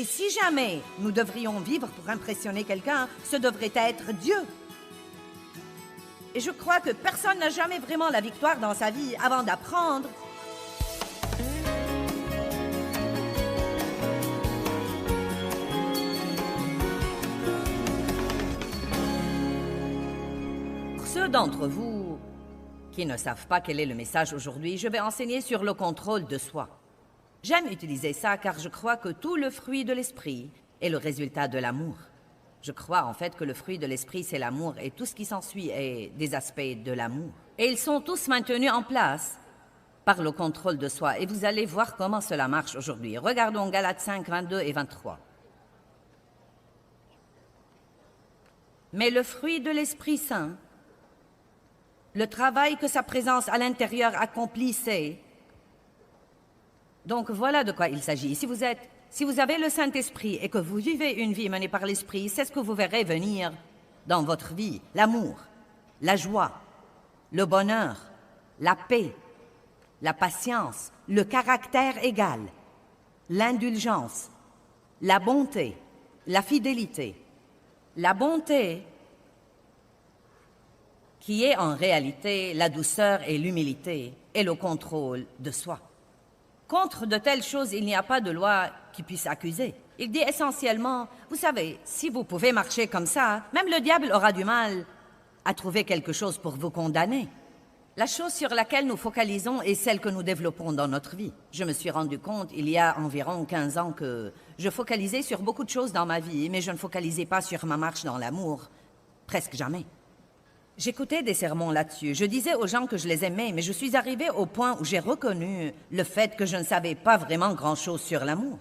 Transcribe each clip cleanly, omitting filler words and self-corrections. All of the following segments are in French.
Et si jamais nous devrions vivre pour impressionner quelqu'un, ce devrait être Dieu. Et je crois que personne n'a jamais vraiment la victoire dans sa vie avant d'apprendre. Pour ceux d'entre vous qui ne savent pas quel est le message aujourd'hui, je vais enseigner sur le contrôle de soi. J'aime utiliser ça car je crois que tout le fruit de l'esprit est le résultat de l'amour. Je crois en fait que le fruit de l'esprit, c'est l'amour et tout ce qui s'ensuit est des aspects de l'amour. Et ils sont tous maintenus en place par le contrôle de soi. Et vous allez voir comment cela marche aujourd'hui. Regardons Galates 5, 22 et 23. Mais le fruit de l'Esprit Saint, le travail que sa présence à l'intérieur accomplit, c'est... Donc voilà de quoi il s'agit. Si vous avez le Saint-Esprit et que vous vivez une vie menée par l'Esprit, c'est ce que vous verrez venir dans votre vie. L'amour, la joie, le bonheur, la paix, la patience, le caractère égal, l'indulgence, la bonté, la fidélité. La bonté qui est en réalité la douceur et l'humilité et le contrôle de soi. Contre de telles choses, il n'y a pas de loi qui puisse accuser. Il dit essentiellement, vous savez, si vous pouvez marcher comme ça, même le diable aura du mal à trouver quelque chose pour vous condamner. La chose sur laquelle nous focalisons est celle que nous développons dans notre vie. Je me suis rendu compte, il y a environ 15 ans, que je focalisais sur beaucoup de choses dans ma vie, mais je ne focalisais pas sur ma marche dans l'amour. Presque jamais. J'écoutais des sermons là-dessus. Je disais aux gens que je les aimais, mais je suis arrivée au point où j'ai reconnu le fait que je ne savais pas vraiment grand-chose sur l'amour.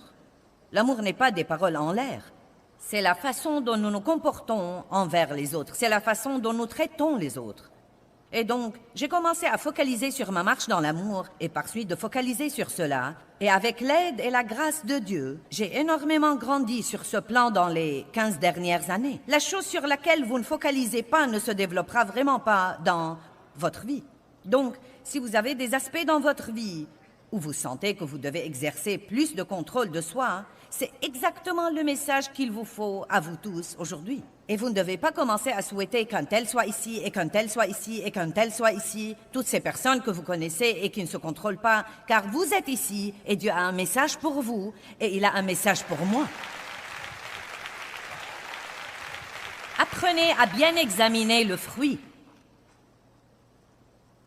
L'amour n'est pas des paroles en l'air. C'est la façon dont nous nous comportons envers les autres. C'est la façon dont nous traitons les autres. Et donc, j'ai commencé à focaliser sur ma marche dans l'amour et par suite de focaliser sur cela. Et avec l'aide et la grâce de Dieu, j'ai énormément grandi sur ce plan dans les 15 dernières années. La chose sur laquelle vous ne focalisez pas ne se développera vraiment pas dans votre vie. Donc, si vous avez des aspects dans votre vie où vous sentez que vous devez exercer plus de contrôle de soi, c'est exactement le message qu'il vous faut à vous tous aujourd'hui. Et vous ne devez pas commencer à souhaiter qu'un tel soit ici, et qu'un tel soit ici, et qu'un tel soit ici, toutes ces personnes que vous connaissez et qui ne se contrôlent pas, car vous êtes ici, et Dieu a un message pour vous, et il a un message pour moi. Apprenez à bien examiner le fruit.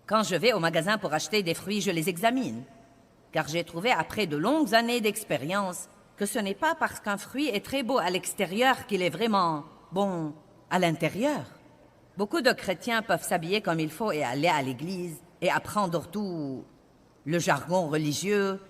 Quand je vais au magasin pour acheter des fruits, je les examine, car j'ai trouvé après de longues années d'expérience que ce n'est pas parce qu'un fruit est très beau à l'extérieur qu'il est vraiment bon à l'intérieur. Beaucoup de chrétiens peuvent s'habiller comme il faut et aller à l'église et apprendre tout le jargon religieux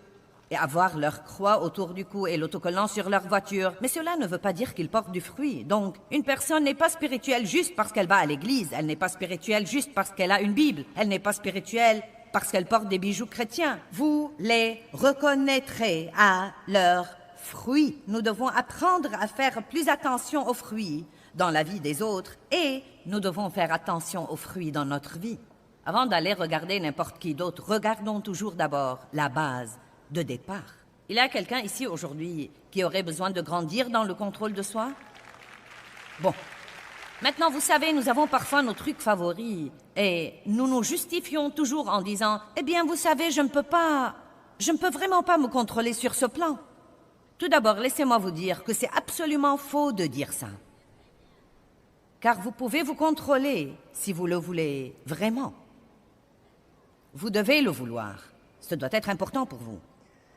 et avoir leur croix autour du cou et l'autocollant sur leur voiture. Mais cela ne veut pas dire qu'ils portent du fruit. Donc, une personne n'est pas spirituelle juste parce qu'elle va à l'église. Elle n'est pas spirituelle juste parce qu'elle a une Bible. Elle n'est pas spirituelle parce qu'elle porte des bijoux chrétiens. Vous les reconnaîtrez à leurs fruits. Nous devons apprendre à faire plus attention aux fruits dans la vie des autres et nous devons faire attention aux fruits dans notre vie. Avant d'aller regarder n'importe qui d'autre, regardons toujours d'abord la base de départ. Il y a quelqu'un ici aujourd'hui qui aurait besoin de grandir dans le contrôle de soi? Bon. Maintenant, vous savez, nous avons parfois nos trucs favoris et nous nous justifions toujours en disant « Eh bien, vous savez, je ne peux vraiment pas me contrôler sur ce plan. » Tout d'abord, laissez-moi vous dire que c'est absolument faux de dire ça. Car vous pouvez vous contrôler si vous le voulez vraiment. Vous devez le vouloir. Ce doit être important pour vous.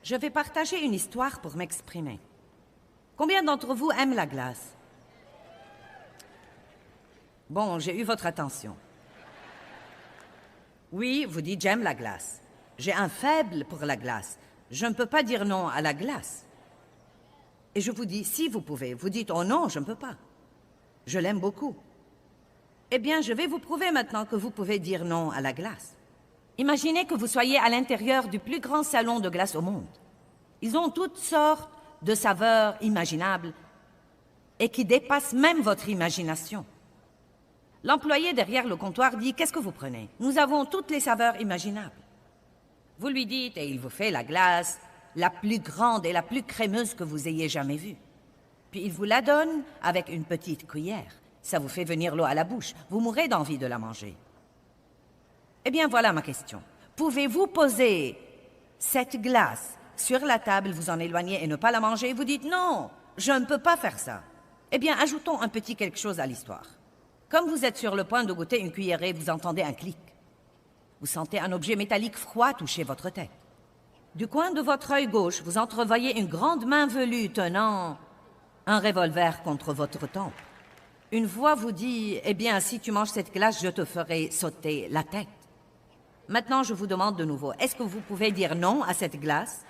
Je vais partager une histoire pour m'exprimer. Combien d'entre vous aiment la glace? Bon, j'ai eu votre attention. Oui, vous dites j'aime la glace. J'ai un faible pour la glace. Je ne peux pas dire non à la glace. Et je vous dis, si vous pouvez, vous dites, oh non, je ne peux pas. Je l'aime beaucoup. Eh bien, je vais vous prouver maintenant que vous pouvez dire non à la glace. Imaginez que vous soyez à l'intérieur du plus grand salon de glace au monde. Ils ont toutes sortes de saveurs imaginables et qui dépassent même votre imagination. L'employé derrière le comptoir dit, qu'est-ce que vous prenez? Nous avons toutes les saveurs imaginables. Vous lui dites et il vous fait la glace la plus grande et la plus crémeuse que vous ayez jamais vue. Puis il vous la donne avec une petite cuillère. Ça vous fait venir l'eau à la bouche. Vous mourrez d'envie de la manger. Eh bien, voilà ma question. Pouvez-vous poser cette glace sur la table, vous en éloigner et ne pas la manger? Vous dites non, je ne peux pas faire ça. Eh bien, ajoutons un petit quelque chose à l'histoire. Comme vous êtes sur le point de goûter une cuillerée, vous entendez un clic. Vous sentez un objet métallique froid toucher votre tête. Du coin de votre œil gauche, vous entrevoyez une grande main velue tenant un revolver contre votre tempe. Une voix vous dit « Eh bien, si tu manges cette glace, je te ferai sauter la tête. » Maintenant, je vous demande de nouveau, est-ce que vous pouvez dire non à cette glace?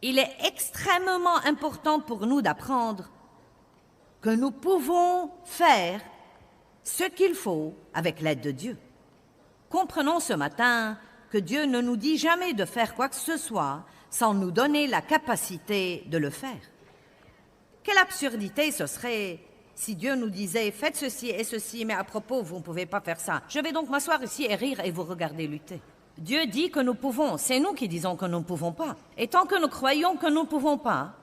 Il est extrêmement important pour nous d'apprendre que nous pouvons faire ce qu'il faut avec l'aide de Dieu. Comprenons ce matin que Dieu ne nous dit jamais de faire quoi que ce soit sans nous donner la capacité de le faire. Quelle absurdité ce serait si Dieu nous disait « Faites ceci et ceci, mais à propos, vous ne pouvez pas faire ça. Je vais donc m'asseoir ici et rire et vous regarder lutter. » Dieu dit que nous pouvons, c'est nous qui disons que nous ne pouvons pas. Et tant que nous croyons que nous ne pouvons pas,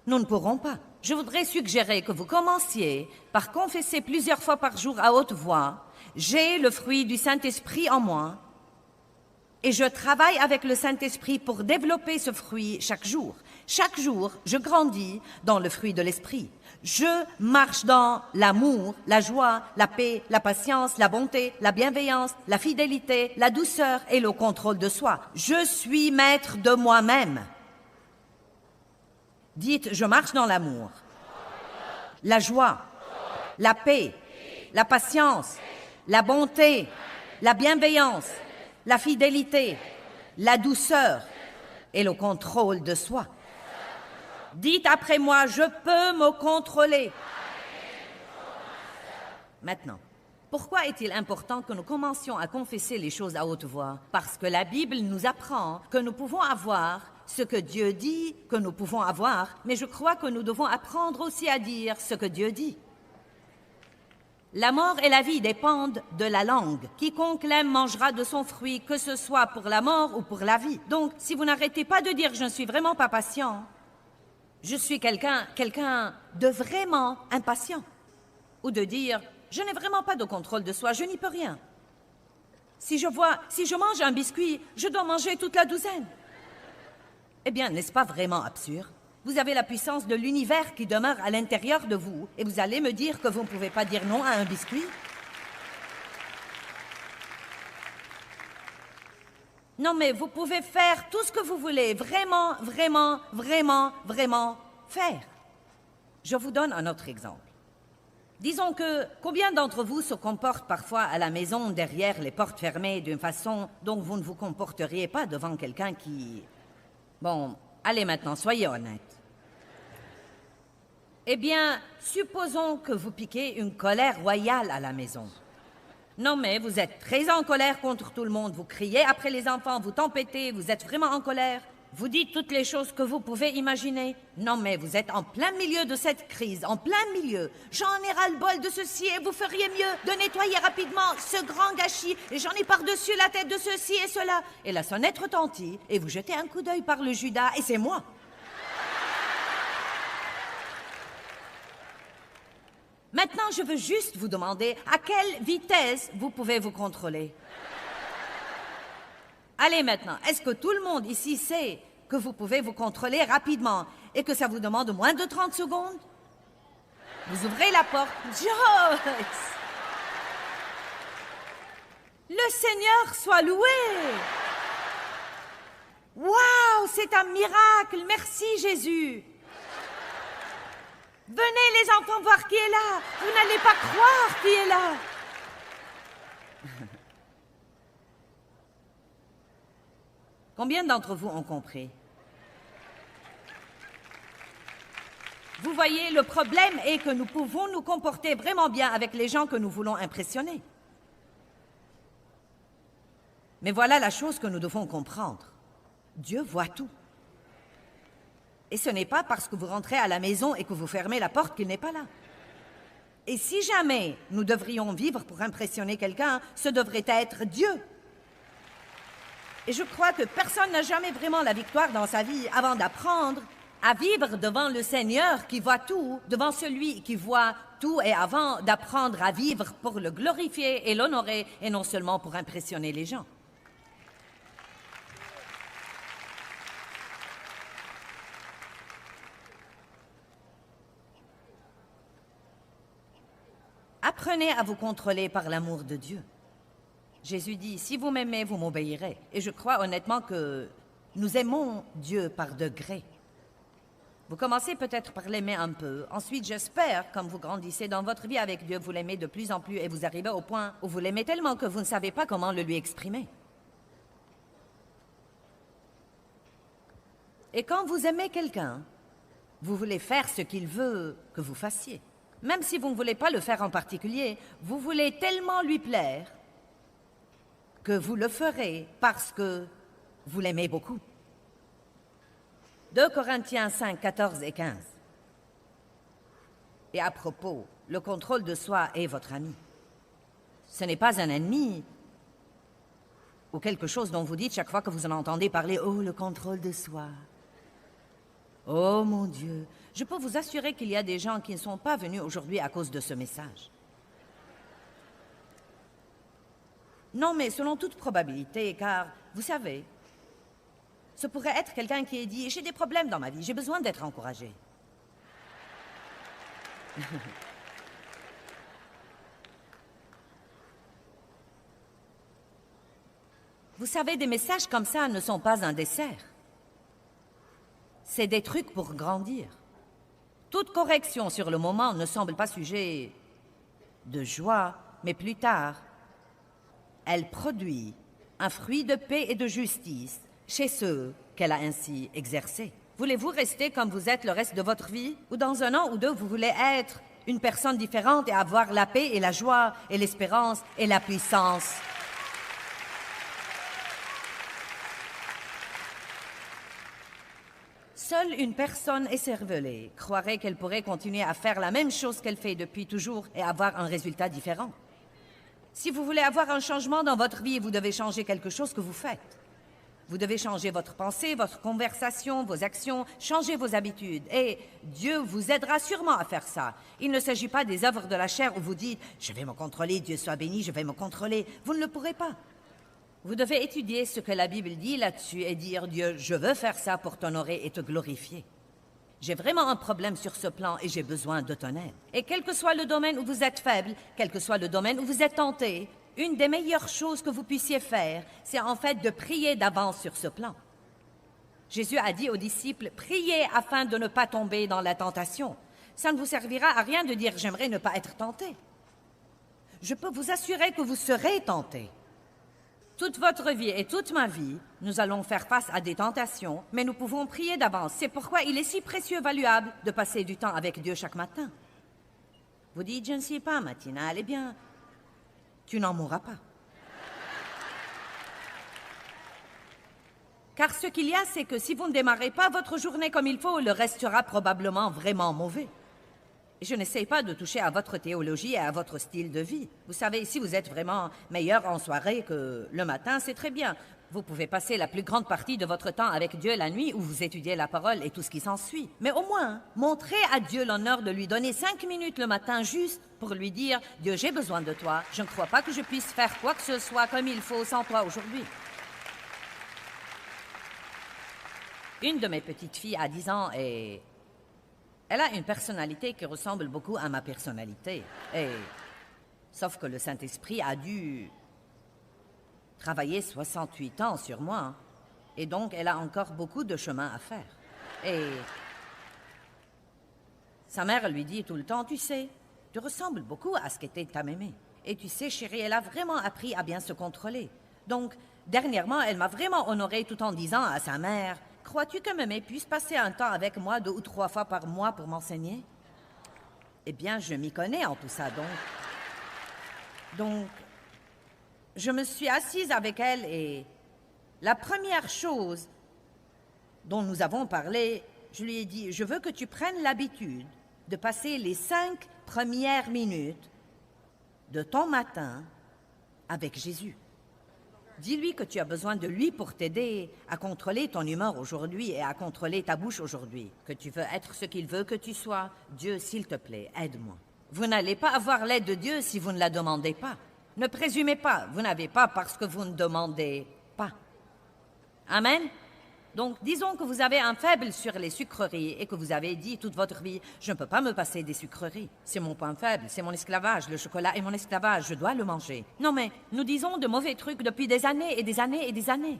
nous ne pourrons pas. Je voudrais suggérer que vous commenciez par confesser plusieurs fois par jour à haute voix « J'ai le fruit du Saint-Esprit en moi et je travaille avec le Saint-Esprit pour développer ce fruit chaque jour. Chaque jour, je grandis dans le fruit de l'Esprit. Je marche dans l'amour, la joie, la paix, la patience, la bonté, la bienveillance, la fidélité, la douceur et le contrôle de soi. Je suis maître de moi-même. » Dites, je marche dans l'amour, la joie, la paix, la patience, la bonté, la bienveillance, la fidélité, la douceur et le contrôle de soi. Dites après moi, je peux me contrôler. Maintenant, pourquoi est-il important que nous commencions à confesser les choses à haute voix? Parce que la Bible nous apprend que nous pouvons avoir ce que Dieu dit que nous pouvons avoir, mais je crois que nous devons apprendre aussi à dire ce que Dieu dit. La mort et la vie dépendent de la langue. Quiconque l'aime mangera de son fruit, que ce soit pour la mort ou pour la vie. Donc, si vous n'arrêtez pas de dire « je ne suis vraiment pas patient », je suis quelqu'un de vraiment impatient. Ou de dire « je n'ai vraiment pas de contrôle de soi, je n'y peux rien. Si je mange un biscuit, je dois manger toute la douzaine. » Eh bien, n'est-ce pas vraiment absurde? Vous avez la puissance de l'univers qui demeure à l'intérieur de vous et vous allez me dire que vous ne pouvez pas dire non à un biscuit? Non, mais vous pouvez faire tout ce que vous voulez, vraiment, vraiment, vraiment, vraiment faire. Je vous donne un autre exemple. Disons que combien d'entre vous se comportent parfois à la maison derrière les portes fermées d'une façon dont vous ne vous comporteriez pas devant quelqu'un qui... Bon, allez maintenant, soyez honnête. Eh bien, supposons que vous piquez une colère royale à la maison. Non, mais vous êtes très en colère contre tout le monde. Vous criez après les enfants, vous tempêtez, vous êtes vraiment en colère. Vous dites toutes les choses que vous pouvez imaginer. Non, mais vous êtes en plein milieu de cette crise, en plein milieu. J'en ai ras-le-bol de ceci et vous feriez mieux de nettoyer rapidement ce grand gâchis et j'en ai par-dessus la tête de ceci et cela. Et la sonnette retentit et vous jetez un coup d'œil par le Judas et c'est moi. Maintenant, je veux juste vous demander à quelle vitesse vous pouvez vous contrôler. Allez maintenant, est-ce que tout le monde ici sait que vous pouvez vous contrôler rapidement et que ça vous demande moins de 30 secondes? Vous ouvrez la porte. Joyce! Le Seigneur soit loué! Waouh, c'est un miracle! Merci Jésus! Venez les enfants voir qui est là. Vous n'allez pas croire qui est là. Combien d'entre vous ont compris? Vous voyez, le problème est que nous pouvons nous comporter vraiment bien avec les gens que nous voulons impressionner. Mais voilà la chose que nous devons comprendre. Dieu voit tout. Et ce n'est pas parce que vous rentrez à la maison et que vous fermez la porte qu'il n'est pas là. Et si jamais nous devrions vivre pour impressionner quelqu'un, ce devrait être Dieu. Et je crois que personne n'a jamais vraiment la victoire dans sa vie avant d'apprendre à vivre devant le Seigneur qui voit tout, devant celui qui voit tout et avant d'apprendre à vivre pour le glorifier et l'honorer et non seulement pour impressionner les gens. Apprenez à vous contrôler par l'amour de Dieu. Jésus dit, si vous m'aimez, vous m'obéirez. Et je crois honnêtement que nous aimons Dieu par degrés. Vous commencez peut-être par l'aimer un peu. Ensuite, j'espère, comme vous grandissez dans votre vie avec Dieu, vous l'aimez de plus en plus et vous arrivez au point où vous l'aimez tellement que vous ne savez pas comment le lui exprimer. Et quand vous aimez quelqu'un, vous voulez faire ce qu'il veut que vous fassiez. Même si vous ne voulez pas le faire en particulier, vous voulez tellement lui plaire que vous le ferez parce que vous l'aimez beaucoup. 2 Corinthiens 5, 14 et 15. Et à propos, le contrôle de soi est votre ami. Ce n'est pas un ennemi ou quelque chose dont vous dites chaque fois que vous en entendez parler, « Oh, le contrôle de soi !» Oh mon Dieu, je peux vous assurer qu'il y a des gens qui ne sont pas venus aujourd'hui à cause de ce message. Non, mais selon toute probabilité, car, vous savez, ce pourrait être quelqu'un qui ait dit « J'ai des problèmes dans ma vie, j'ai besoin d'être encouragé. » Vous savez, des messages comme ça ne sont pas un dessert. C'est des trucs pour grandir. Toute correction sur le moment ne semble pas sujet de joie, mais plus tard, elle produit un fruit de paix et de justice chez ceux qu'elle a ainsi exercés. Voulez-vous rester comme vous êtes le reste de votre vie? Ou dans 1 an ou 2, vous voulez être une personne différente et avoir la paix et la joie et l'espérance et la puissance? Seule une personne écervelée croirait qu'elle pourrait continuer à faire la même chose qu'elle fait depuis toujours et avoir un résultat différent. Si vous voulez avoir un changement dans votre vie, vous devez changer quelque chose que vous faites. Vous devez changer votre pensée, votre conversation, vos actions, changer vos habitudes. Et Dieu vous aidera sûrement à faire ça. Il ne s'agit pas des œuvres de la chair où vous dites « Je vais me contrôler, Dieu soit béni, je vais me contrôler ». Vous ne le pourrez pas. Vous devez étudier ce que la Bible dit là-dessus et dire « Dieu, je veux faire ça pour t'honorer et te glorifier. J'ai vraiment un problème sur ce plan et j'ai besoin de ton aide. » Et quel que soit le domaine où vous êtes faible, quel que soit le domaine où vous êtes tenté, une des meilleures choses que vous puissiez faire, c'est en fait de prier d'avance sur ce plan. Jésus a dit aux disciples « Priez afin de ne pas tomber dans la tentation. » Ça ne vous servira à rien de dire « J'aimerais ne pas être tenté. » Je peux vous assurer que vous serez tenté. Toute votre vie et toute ma vie, nous allons faire face à des tentations, mais nous pouvons prier d'avance. C'est pourquoi il est si précieux, valuable, de passer du temps avec Dieu chaque matin. Vous dites, je ne sais pas, Matinale, eh bien, tu n'en mourras pas. Car ce qu'il y a, c'est que si vous ne démarrez pas votre journée comme il faut, le reste sera probablement vraiment mauvais. Je n'essaie pas de toucher à votre théologie et à votre style de vie. Vous savez, si vous êtes vraiment meilleur en soirée que le matin, c'est très bien. Vous pouvez passer la plus grande partie de votre temps avec Dieu la nuit où vous étudiez la parole et tout ce qui s'ensuit. Mais au moins, montrez à Dieu l'honneur de lui donner 5 minutes le matin juste pour lui dire « Dieu, j'ai besoin de toi. Je ne crois pas que je puisse faire quoi que ce soit comme il faut sans toi aujourd'hui. » Une de mes petites filles a 10 ans et elle a une personnalité qui ressemble beaucoup à ma personnalité. Sauf que le Saint-Esprit a dû travailler 68 ans sur moi. Et donc, elle a encore beaucoup de chemin à faire. Et sa mère lui dit tout le temps, « Tu sais, tu ressembles beaucoup à ce qu'était ta mémé. Et tu sais, chérie, elle a vraiment appris à bien se contrôler. Donc, dernièrement, elle m'a vraiment honorée tout en disant à sa mère, « Crois-tu que mémé puisse passer un temps avec moi 2 ou 3 fois par mois pour m'enseigner? » Eh bien, je m'y connais en tout ça, donc, je me suis assise avec elle et la première chose dont nous avons parlé, je lui ai dit, « Je veux que tu prennes l'habitude de passer les 5 premières minutes de ton matin avec Jésus. Dis-lui que tu as besoin de lui pour t'aider à contrôler ton humeur aujourd'hui et à contrôler ta bouche aujourd'hui. Que tu veux être ce qu'il veut que tu sois. Dieu, s'il te plaît, aide-moi. Vous n'allez pas avoir l'aide de Dieu si vous ne la demandez pas. Ne présumez pas, vous n'avez pas parce que vous ne demandez pas. Amen. Donc, disons que vous avez un faible sur les sucreries et que vous avez dit toute votre vie, je ne peux pas me passer des sucreries. C'est mon point faible, c'est mon esclavage, le chocolat est mon esclavage, je dois le manger. Non mais, nous disons de mauvais trucs depuis des années et des années et des années.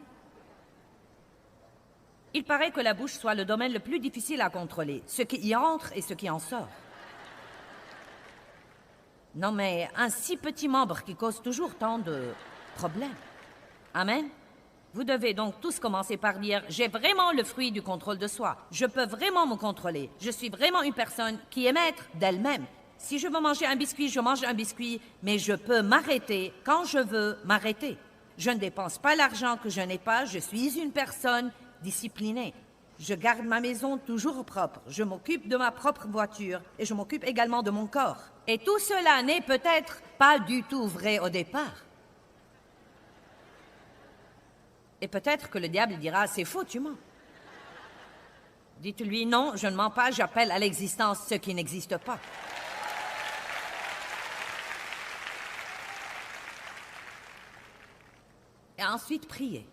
Il paraît que la bouche soit le domaine le plus difficile à contrôler, ce qui y entre et ce qui en sort. Non mais, un si petit membre qui cause toujours tant de problèmes. Amen. Vous devez donc tous commencer par dire « J'ai vraiment le fruit du contrôle de soi. Je peux vraiment me contrôler. Je suis vraiment une personne qui est maître d'elle-même. Si je veux manger un biscuit, je mange un biscuit, mais je peux m'arrêter quand je veux m'arrêter. Je ne dépense pas l'argent que je n'ai pas. Je suis une personne disciplinée. Je garde ma maison toujours propre. Je m'occupe de ma propre voiture et je m'occupe également de mon corps. Et tout cela n'est peut-être pas du tout vrai au départ. Et peut-être que le diable dira, c'est faux, tu mens. Dites-lui, non, je ne mens pas, j'appelle à l'existence ce qui n'existe pas. Et ensuite, priez.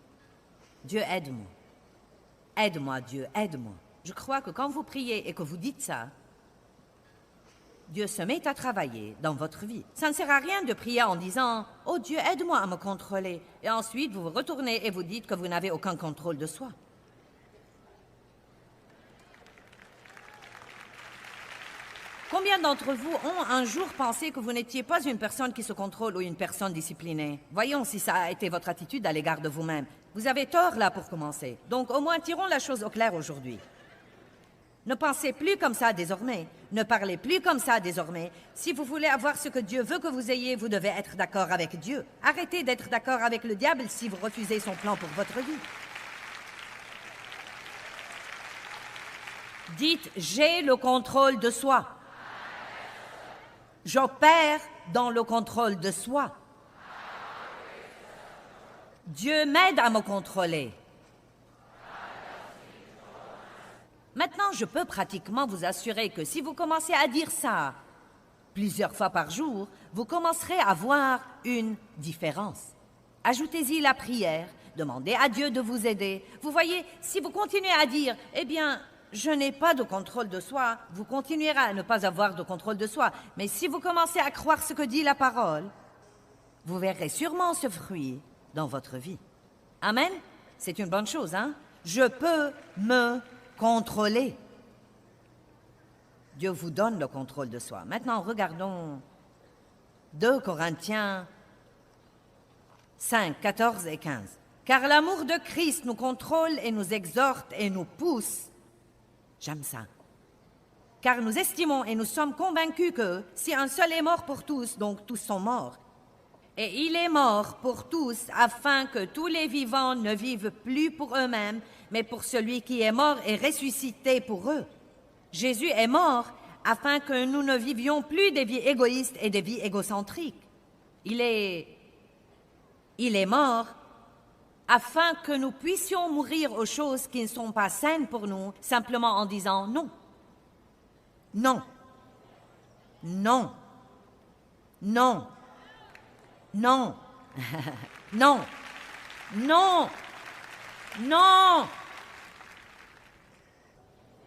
Dieu, aide-moi. Aide-moi, Dieu, aide-moi. Je crois que quand vous priez et que vous dites ça, Dieu se met à travailler dans votre vie. Ça ne sert à rien de prier en disant « Oh Dieu, aide-moi à me contrôler » et ensuite vous vous retournez et vous dites que vous n'avez aucun contrôle de soi. Combien d'entre vous ont un jour pensé que vous n'étiez pas une personne qui se contrôle ou une personne disciplinée? Voyons si ça a été votre attitude à l'égard de vous-même. Vous avez tort là pour commencer. Donc au moins tirons la chose au clair aujourd'hui. Ne pensez plus comme ça désormais. Ne parlez plus comme ça désormais. Si vous voulez avoir ce que Dieu veut que vous ayez, vous devez être d'accord avec Dieu. Arrêtez d'être d'accord avec le diable si vous refusez son plan pour votre vie. Dites, j'ai le contrôle de soi. J'opère dans le contrôle de soi. Dieu m'aide à me contrôler. Maintenant, je peux pratiquement vous assurer que si vous commencez à dire ça plusieurs fois par jour, vous commencerez à voir une différence. Ajoutez-y la prière, demandez à Dieu de vous aider. Vous voyez, si vous continuez à dire « Eh bien, je n'ai pas de contrôle de soi », vous continuerez à ne pas avoir de contrôle de soi. Mais si vous commencez à croire ce que dit la parole, vous verrez sûrement ce fruit dans votre vie. Amen? C'est une bonne chose, hein? Je peux me contrôler. Dieu vous donne le contrôle de soi. Maintenant, regardons 2 Corinthiens 5, 14 et 15. « Car l'amour de Christ nous contrôle et nous exhorte et nous pousse. » J'aime ça. « Car nous estimons et nous sommes convaincus que si un seul est mort pour tous, donc tous sont morts. Et il est mort pour tous, afin que tous les vivants ne vivent plus pour eux-mêmes, mais pour celui qui est mort et ressuscité pour eux. Jésus est mort afin que nous ne vivions plus des vies égoïstes et des vies égocentriques. Il est mort afin que nous puissions mourir aux choses qui ne sont pas saines pour nous, simplement en disant non. Non. Non. Non. Non. Non. Non. Non.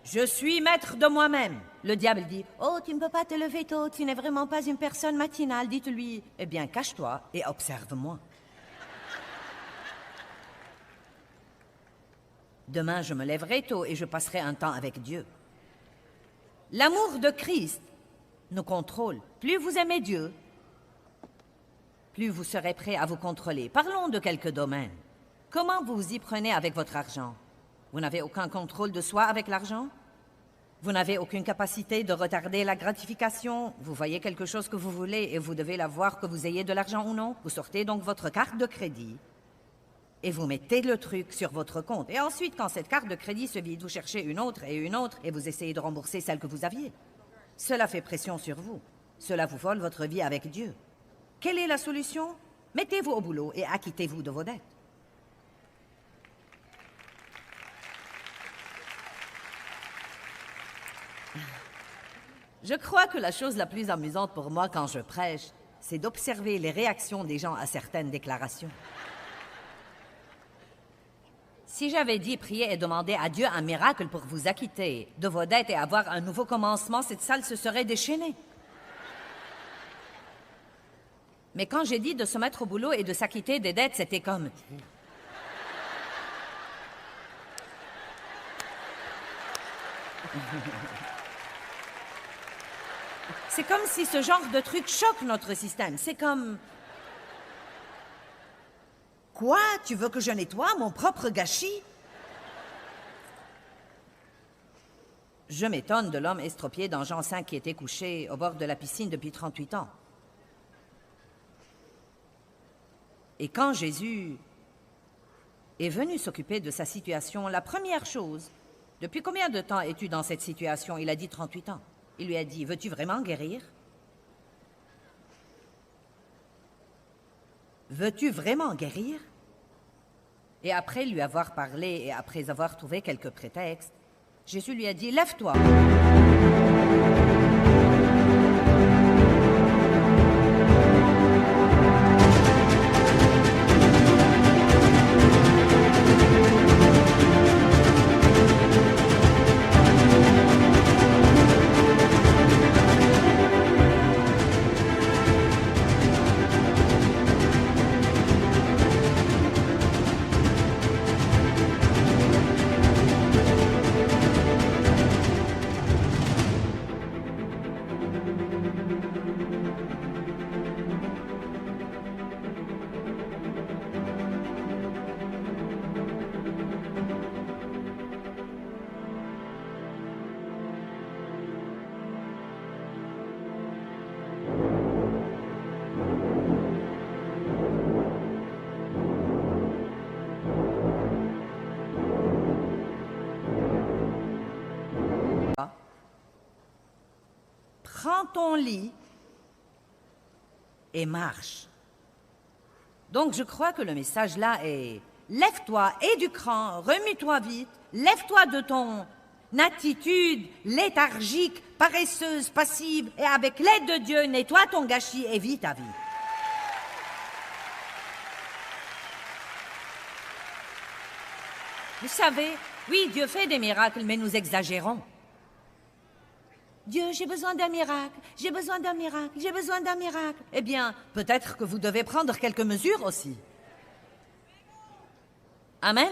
Je suis maître de moi-même. Le diable dit, « Oh, tu ne peux pas te lever tôt, tu n'es vraiment pas une personne matinale. » Dites-lui, « Eh bien, cache-toi et observe-moi. » Demain, je me lèverai tôt et je passerai un temps avec Dieu. L'amour de Christ nous contrôle. Plus vous aimez Dieu, plus vous serez prêt à vous contrôler. Parlons de quelques domaines. Comment vous vous y prenez avec votre argent? Vous n'avez aucun contrôle de soi avec l'argent? Vous n'avez aucune capacité de retarder la gratification? Vous voyez quelque chose que vous voulez et vous devez la voir que vous ayez de l'argent ou non? Vous sortez donc votre carte de crédit et vous mettez le truc sur votre compte. Et ensuite, quand cette carte de crédit se vide, vous cherchez une autre et vous essayez de rembourser celle que vous aviez. Cela fait pression sur vous. Cela vous vole votre vie avec Dieu. Quelle est la solution? Mettez-vous au boulot et acquittez-vous de vos dettes. Je crois que la chose la plus amusante pour moi quand je prêche, c'est d'observer les réactions des gens à certaines déclarations. Si j'avais dit prier et demander à Dieu un miracle pour vous acquitter de vos dettes et avoir un nouveau commencement, cette salle se serait déchaînée. Mais quand j'ai dit de se mettre au boulot et de s'acquitter des dettes, c'était comme... C'est comme si ce genre de truc choque notre système. C'est comme... Quoi? Tu veux que je nettoie mon propre gâchis? Je m'étonne de l'homme estropié dans Jean 5 qui était couché au bord de la piscine depuis 38 ans. Et quand Jésus est venu s'occuper de sa situation, la première chose, depuis combien de temps es-tu dans cette situation? Il a dit 38 ans. Il lui a dit, veux-tu vraiment guérir? Veux-tu vraiment guérir? Et après lui avoir parlé et après avoir trouvé quelques prétextes, Jésus lui a dit, lève-toi. Prends ton lit et marche. Donc je crois que le message là est lève-toi, aie du cran, remue-toi vite, lève-toi de ton attitude léthargique, paresseuse, passive, et avec l'aide de Dieu, nettoie ton gâchis et vis ta vie. Vous savez, oui, Dieu fait des miracles, mais nous exagérons. Dieu, j'ai besoin d'un miracle, j'ai besoin d'un miracle, j'ai besoin d'un miracle. Eh bien, peut-être que vous devez prendre quelques mesures aussi. Amen.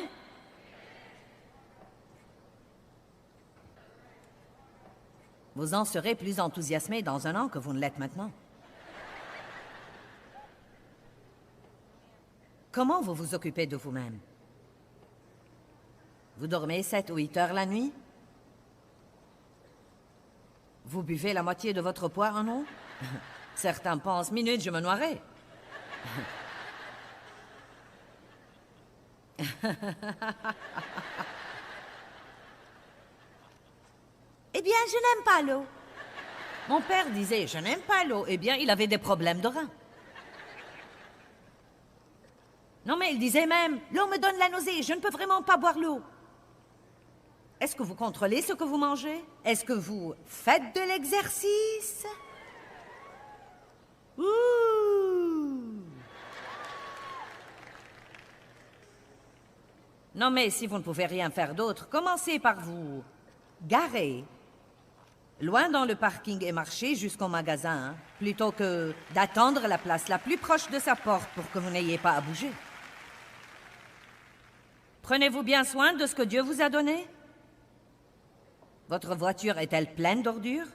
Vous en serez plus enthousiasmé dans un an que vous ne l'êtes maintenant. Comment vous vous occupez de vous-même? Vous dormez 7 ou 8 heures la nuit? Vous buvez la moitié de votre poids en eau? Certains pensent, minute, je me noierai. Eh bien, je n'aime pas l'eau. Mon père disait, je n'aime pas l'eau. Eh bien, il avait des problèmes de reins. Non, mais il disait même, l'eau me donne la nausée, je ne peux vraiment pas boire l'eau. Est-ce que vous contrôlez ce que vous mangez? Est-ce que vous faites de l'exercice? Ouh! Non, mais si vous ne pouvez rien faire d'autre, commencez par vous garer loin dans le parking et marcher jusqu'au magasin, hein, plutôt que d'attendre la place la plus proche de sa porte pour que vous n'ayez pas à bouger. Prenez-vous bien soin de ce que Dieu vous a donné? Votre voiture est-elle pleine d'ordures?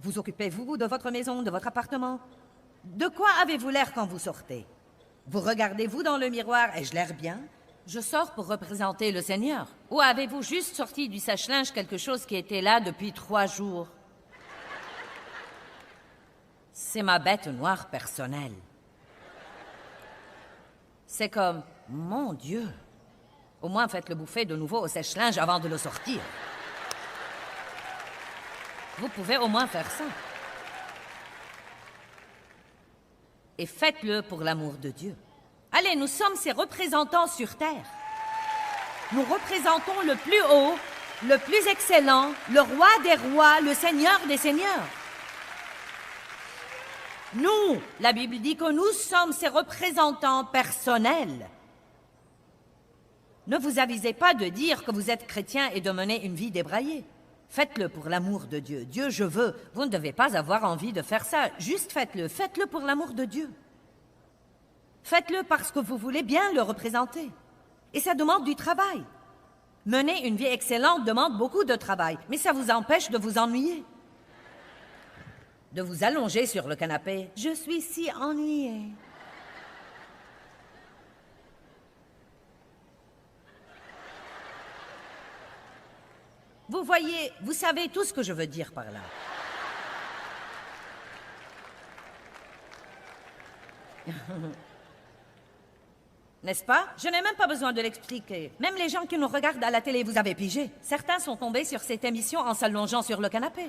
Vous occupez-vous de votre maison, de votre appartement? De quoi avez-vous l'air quand vous sortez? Vous regardez-vous dans le miroir, ai-je l'air bien? Je sors pour représenter le Seigneur. Ou avez-vous juste sorti du sèche-linge quelque chose qui était là depuis 3 jours? C'est ma bête noire personnelle. C'est comme, mon Dieu, au moins faites-le bouffer de nouveau au sèche-linge avant de le sortir. Vous pouvez au moins faire ça. Et faites-le pour l'amour de Dieu. Allez, nous sommes ses représentants sur terre. Nous représentons le plus haut, le plus excellent, le roi des rois, le seigneur des seigneurs. Nous, la Bible dit que nous sommes ses représentants personnels. Ne vous avisez pas de dire que vous êtes chrétien et de mener une vie débraillée. Faites-le pour l'amour de Dieu. Dieu, je veux. Vous ne devez pas avoir envie de faire ça. Juste faites-le. Faites-le pour l'amour de Dieu. Faites-le parce que vous voulez bien le représenter. Et ça demande du travail. Mener une vie excellente demande beaucoup de travail, mais ça vous empêche de vous ennuyer. De vous allonger sur le canapé. Je suis si ennuyée. Vous voyez, vous savez tout ce que je veux dire par là. N'est-ce pas? Je n'ai même pas besoin de l'expliquer. Même les gens qui nous regardent à la télé, vous avez pigé. Certains sont tombés sur cette émission en s'allongeant sur le canapé.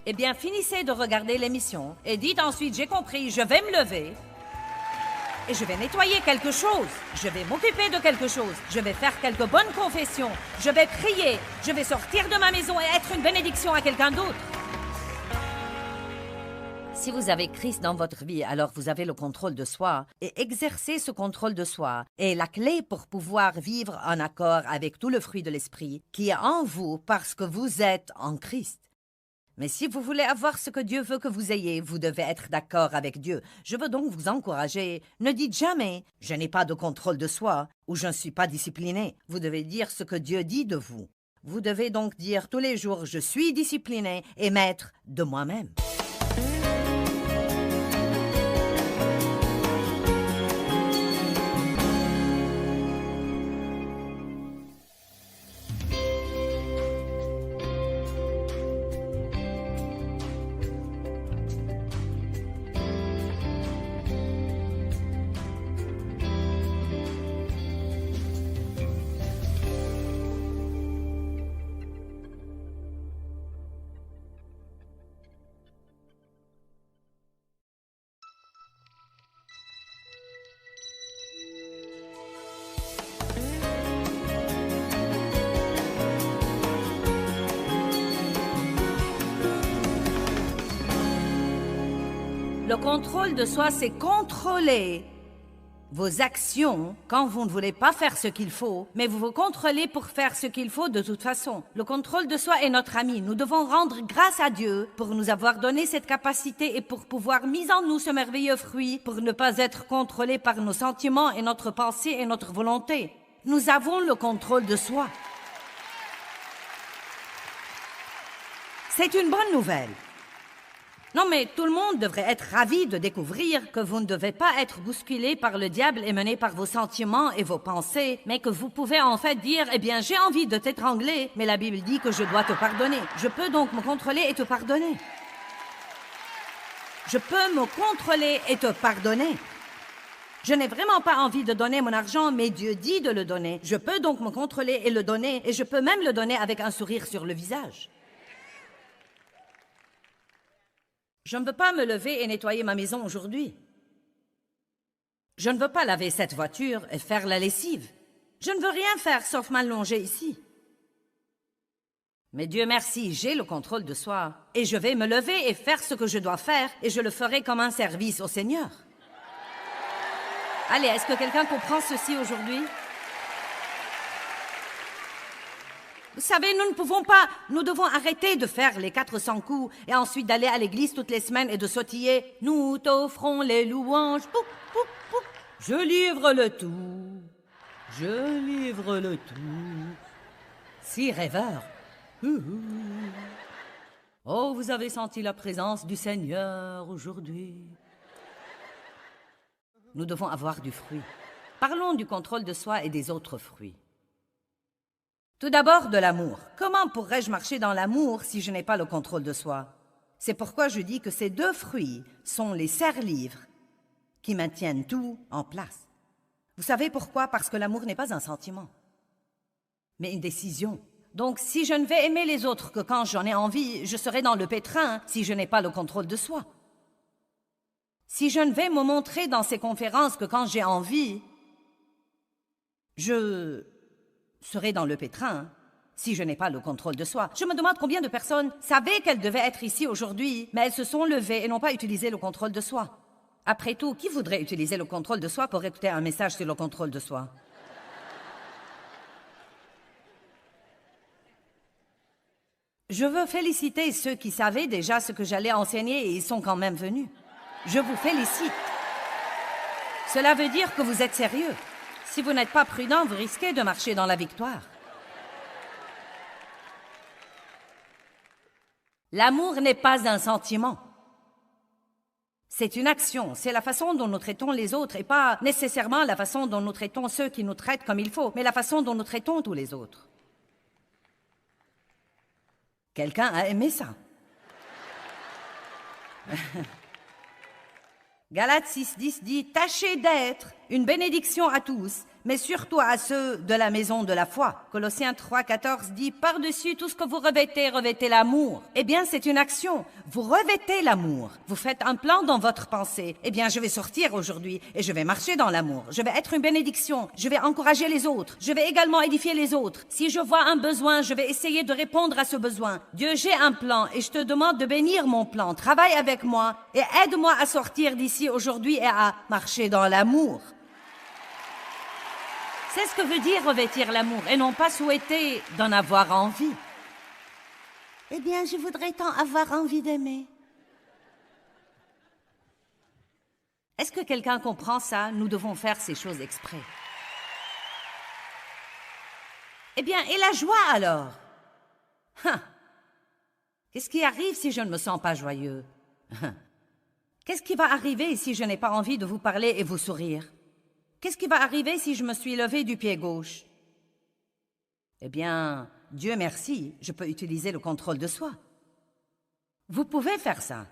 Eh bien, finissez de regarder l'émission et dites ensuite, j'ai compris, je vais me lever et je vais nettoyer quelque chose. Je vais m'occuper de quelque chose. Je vais faire quelques bonnes confessions. Je vais prier. Je vais sortir de ma maison et être une bénédiction à quelqu'un d'autre. Si vous avez Christ dans votre vie, alors vous avez le contrôle de soi. Et exercer ce contrôle de soi est la clé pour pouvoir vivre en accord avec tout le fruit de l'esprit qui est en vous parce que vous êtes en Christ. Mais si vous voulez avoir ce que Dieu veut que vous ayez, vous devez être d'accord avec Dieu. Je veux donc vous encourager. Ne dites jamais « je n'ai pas de contrôle de soi » ou « je ne suis pas discipliné ». Vous devez dire ce que Dieu dit de vous. Vous devez donc dire tous les jours « je suis discipliné et maître de moi-même ». Le contrôle de soi, c'est contrôler vos actions quand vous ne voulez pas faire ce qu'il faut, mais vous vous contrôlez pour faire ce qu'il faut de toute façon. Le contrôle de soi est notre ami. Nous devons rendre grâce à Dieu pour nous avoir donné cette capacité et pour pouvoir mise en nous ce merveilleux fruit, pour ne pas être contrôlés par nos sentiments et notre pensée et notre volonté. Nous avons le contrôle de soi. C'est une bonne nouvelle. Non, mais tout le monde devrait être ravi de découvrir que vous ne devez pas être bousculé par le diable et mené par vos sentiments et vos pensées, mais que vous pouvez en fait dire « Eh bien, j'ai envie de t'étrangler, mais la Bible dit que je dois te pardonner. Je peux donc me contrôler et te pardonner. Je peux me contrôler et te pardonner. Je n'ai vraiment pas envie de donner mon argent, mais Dieu dit de le donner. Je peux donc me contrôler et le donner, et je peux même le donner avec un sourire sur le visage. Je ne veux pas me lever et nettoyer ma maison aujourd'hui. Je ne veux pas laver cette voiture et faire la lessive. Je ne veux rien faire sauf m'allonger ici. Mais Dieu merci, j'ai le contrôle de soi. Et je vais me lever et faire ce que je dois faire, et je le ferai comme un service au Seigneur. Allez, est-ce que quelqu'un comprend ceci aujourd'hui? Vous savez, nous devons arrêter de faire les 400 coups et ensuite d'aller à l'église toutes les semaines et de sautiller. Nous t'offrons les louanges. Pou, pou, pou. Je livre le tout. Je livre le tout. Si rêveur. Oh, vous avez senti la présence du Seigneur aujourd'hui. Nous devons avoir du fruit. Parlons du contrôle de soi et des autres fruits. Tout d'abord, de l'amour. Comment pourrais-je marcher dans l'amour si je n'ai pas le contrôle de soi? C'est pourquoi je dis que ces deux fruits sont les serre-livres qui maintiennent tout en place. Vous savez pourquoi? Parce que l'amour n'est pas un sentiment, mais une décision. Donc, si je ne vais aimer les autres que quand j'en ai envie, je serai dans le pétrin si je n'ai pas le contrôle de soi. Si je ne vais me montrer dans ces conférences que quand j'ai envie, je serai dans le pétrin si je n'ai pas le contrôle de soi. Je me demande combien de personnes savaient qu'elles devaient être ici aujourd'hui, mais elles se sont levées et n'ont pas utilisé le contrôle de soi. Après tout, qui voudrait utiliser le contrôle de soi pour écouter un message sur le contrôle de soi? Je veux féliciter ceux qui savaient déjà ce que j'allais enseigner et ils sont quand même venus. Je vous félicite. Cela veut dire que vous êtes sérieux. Si vous n'êtes pas prudent, vous risquez de marcher dans la victoire. L'amour n'est pas un sentiment. C'est une action. C'est la façon dont nous traitons les autres et pas nécessairement la façon dont nous traitons ceux qui nous traitent comme il faut, mais la façon dont nous traitons tous les autres. Quelqu'un a aimé ça? Galates 6:10 dit « Tâchez d'être une bénédiction à tous, mais surtout à ceux de la maison de la foi. Colossiens 3,14 dit « Par-dessus tout ce que vous revêtez, revêtez l'amour ». Eh bien, c'est une action. Vous revêtez l'amour. Vous faites un plan dans votre pensée. Eh bien, je vais sortir aujourd'hui et je vais marcher dans l'amour. Je vais être une bénédiction. Je vais encourager les autres. Je vais également édifier les autres. Si je vois un besoin, je vais essayer de répondre à ce besoin. Dieu, j'ai un plan et je te demande de bénir mon plan. Travaille avec moi et aide-moi à sortir d'ici aujourd'hui et à marcher dans l'amour. C'est ce que veut dire revêtir l'amour et non pas souhaiter d'en avoir envie. Eh bien, je voudrais tant avoir envie d'aimer. Est-ce que quelqu'un comprend ça? Nous devons faire ces choses exprès. Eh bien, et la joie alors? Qu'est-ce qui arrive si je ne me sens pas joyeux? Qu'est-ce qui va arriver si je n'ai pas envie de vous parler et vous sourire? Qu'est-ce qui va arriver si je me suis levé du pied gauche? Eh bien, Dieu merci, je peux utiliser le contrôle de soi. Vous pouvez faire ça.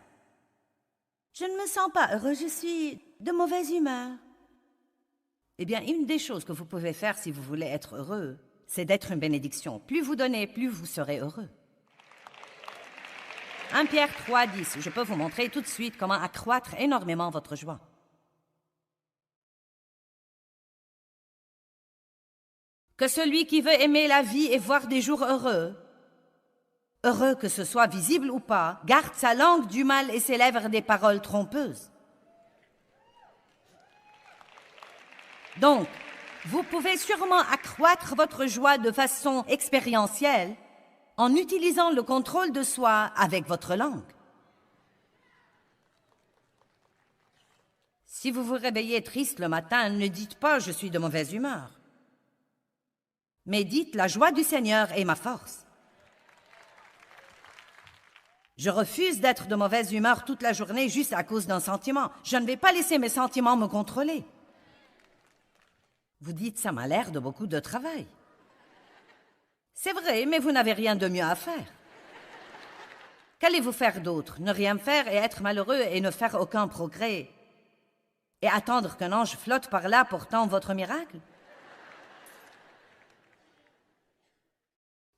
Je ne me sens pas heureux, je suis de mauvaise humeur. Eh bien, une des choses que vous pouvez faire si vous voulez être heureux, c'est d'être une bénédiction. Plus vous donnez, plus vous serez heureux. 1 Pierre 3,10, je peux vous montrer tout de suite comment accroître énormément votre joie. Que celui qui veut aimer la vie et voir des jours heureux, heureux que ce soit visible ou pas, garde sa langue du mal et ses lèvres des paroles trompeuses. Donc, vous pouvez sûrement accroître votre joie de façon expérientielle en utilisant le contrôle de soi avec votre langue. Si vous vous réveillez triste le matin, ne dites pas « je suis de mauvaise humeur ». Mais dites « la joie du Seigneur est ma force ». Je refuse d'être de mauvaise humeur toute la journée juste à cause d'un sentiment. Je ne vais pas laisser mes sentiments me contrôler. Vous dites « ça m'a l'air de beaucoup de travail ». C'est vrai, mais vous n'avez rien de mieux à faire. Qu'allez-vous faire d'autre? Ne rien faire et être malheureux et ne faire aucun progrès? Et attendre qu'un ange flotte par là portant votre miracle?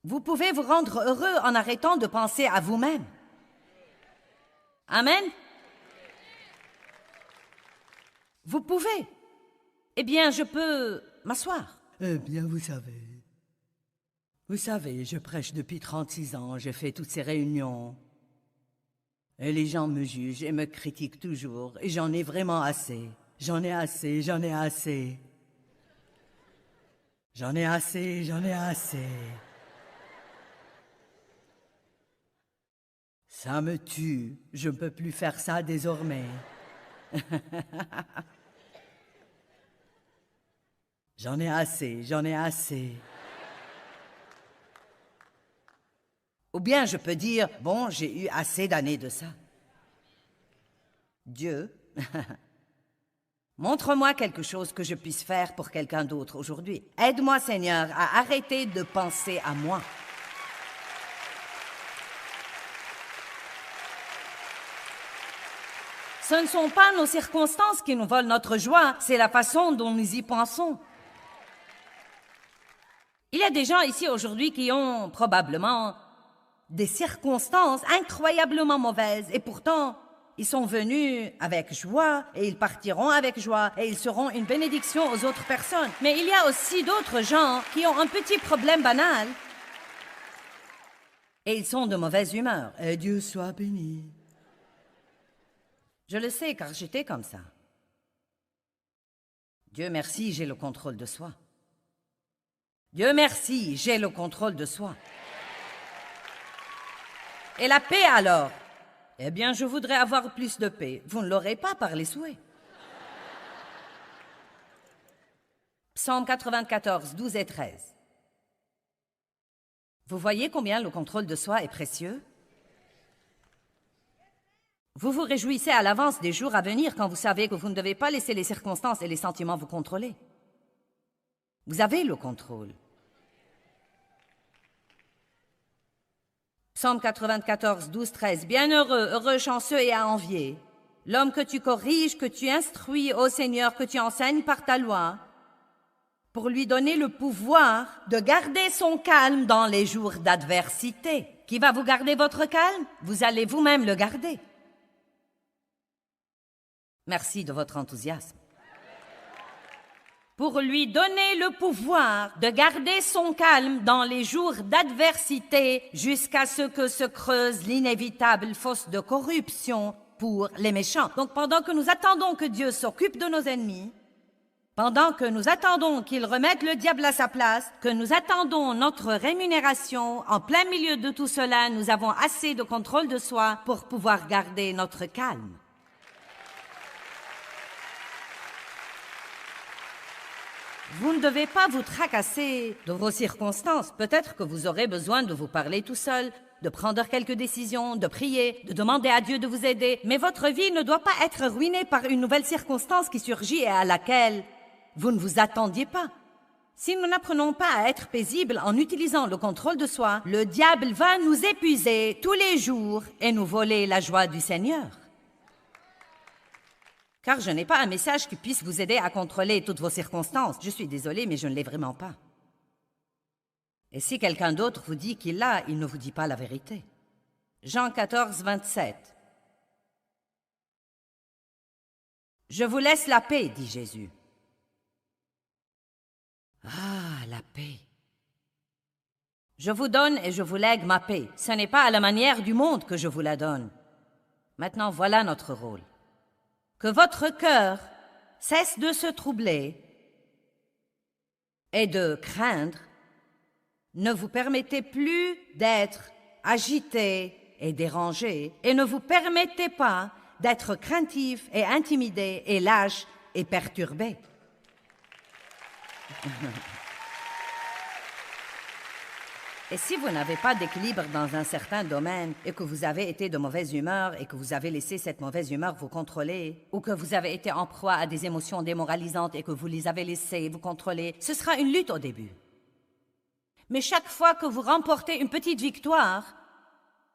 Vous pouvez vous rendre heureux en arrêtant de penser à vous-même. Amen? Vous pouvez. Eh bien, je peux m'asseoir. Eh bien, vous savez, je prêche depuis 36 ans, je fais toutes ces réunions. Et les gens me jugent et me critiquent toujours, et j'en ai vraiment assez. J'en ai assez, j'en ai assez. J'en ai assez, j'en ai assez. Ça me tue, je ne peux plus faire ça désormais. J'en ai assez, j'en ai assez. Ou bien je peux dire, bon, j'ai eu assez d'années de ça. Dieu, montre-moi quelque chose que je puisse faire pour quelqu'un d'autre aujourd'hui. Aide-moi, Seigneur, à arrêter de penser à moi. Ce ne sont pas nos circonstances qui nous volent notre joie, c'est la façon dont nous y pensons. Il y a des gens ici aujourd'hui qui ont probablement des circonstances incroyablement mauvaises et pourtant, ils sont venus avec joie et ils partiront avec joie et ils seront une bénédiction aux autres personnes. Mais il y a aussi d'autres gens qui ont un petit problème banal et ils sont de mauvaise humeur. Et Dieu soit béni. Je le sais car j'étais comme ça. Dieu merci, j'ai le contrôle de soi. Dieu merci, j'ai le contrôle de soi. Et la paix alors? Eh bien, je voudrais avoir plus de paix. Vous ne l'aurez pas par les souhaits. Psaume 94, 12 et 13. Vous voyez combien le contrôle de soi est précieux? Vous vous réjouissez à l'avance des jours à venir quand vous savez que vous ne devez pas laisser les circonstances et les sentiments vous contrôler. Vous avez le contrôle. Psaume 94, 12, 13. Bienheureux, heureux, chanceux et à envier. l'homme que tu corriges, que tu instruis, ô Seigneur, que tu enseignes par ta loi, pour lui donner le pouvoir de garder son calme dans les jours d'adversité. Qui va vous garder votre calme? Vous allez vous-même le garder. Merci de votre enthousiasme. Pour lui donner le pouvoir de garder son calme dans les jours d'adversité jusqu'à ce que se creuse l'inévitable fosse de corruption pour les méchants. Donc pendant que nous attendons que Dieu s'occupe de nos ennemis, pendant que nous attendons qu'il remette le diable à sa place, que nous attendons notre rémunération, en plein milieu de tout cela, nous avons assez de contrôle de soi pour pouvoir garder notre calme. Vous ne devez pas vous tracasser de vos circonstances. Peut-être que vous aurez besoin de vous parler tout seul, de prendre quelques décisions, de prier, de demander à Dieu de vous aider. Mais votre vie ne doit pas être ruinée par une nouvelle circonstance qui surgit et à laquelle vous ne vous attendiez pas. Si nous n'apprenons pas à être paisibles en utilisant le contrôle de soi, le diable va nous épuiser tous les jours et nous voler la joie du Seigneur. Car je n'ai pas un message qui puisse vous aider à contrôler toutes vos circonstances. Je suis désolée, mais je ne l'ai vraiment pas. Et si quelqu'un d'autre vous dit qu'il l'a, il ne vous dit pas la vérité. Jean 14, 27. Je vous laisse la paix, dit Jésus. Ah, la paix. Je vous donne et je vous lègue ma paix. Ce n'est pas à la manière du monde que je vous la donne. Maintenant, voilà notre rôle. Que votre cœur cesse de se troubler et de craindre. Ne vous permettez plus d'être agité et dérangé et ne vous permettez pas d'être craintif et intimidé et lâche et perturbé. Et si vous n'avez pas d'équilibre dans un certain domaine et que vous avez été de mauvaise humeur et que vous avez laissé cette mauvaise humeur vous contrôler ou que vous avez été en proie à des émotions démoralisantes et que vous les avez laissées vous contrôler, ce sera une lutte au début. Mais chaque fois que vous remportez une petite victoire,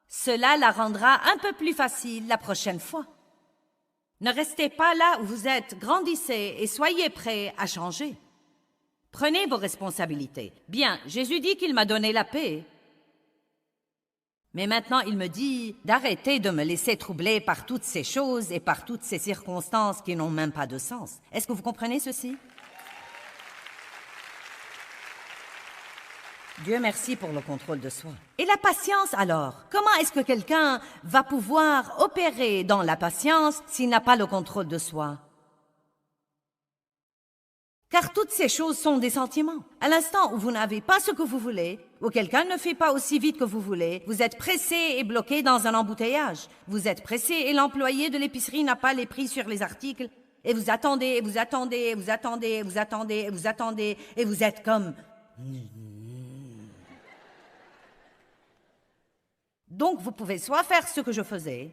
cela la rendra un peu plus facile la prochaine fois. Ne restez pas là où vous êtes, grandissez et soyez prêts à changer. Prenez vos responsabilités. Bien, Jésus dit qu'il m'a donné la paix. Mais maintenant, il me dit d'arrêter de me laisser troubler par toutes ces choses et par toutes ces circonstances qui n'ont même pas de sens. Est-ce que vous comprenez ceci? Dieu merci pour le contrôle de soi. Et la patience alors? Comment est-ce que quelqu'un va pouvoir opérer dans la patience s'il n'a pas le contrôle de soi? Car toutes ces choses sont des sentiments. À l'instant où vous n'avez pas ce que vous voulez, où quelqu'un ne fait pas aussi vite que vous voulez, vous êtes pressé et bloqué dans un embouteillage. Vous êtes pressé et l'employé de l'épicerie n'a pas les prix sur les articles. Et vous attendez, et vous attendez, et vous attendez, et vous attendez, et vous attendez, et vous êtes comme... Donc vous pouvez soit faire ce que je faisais...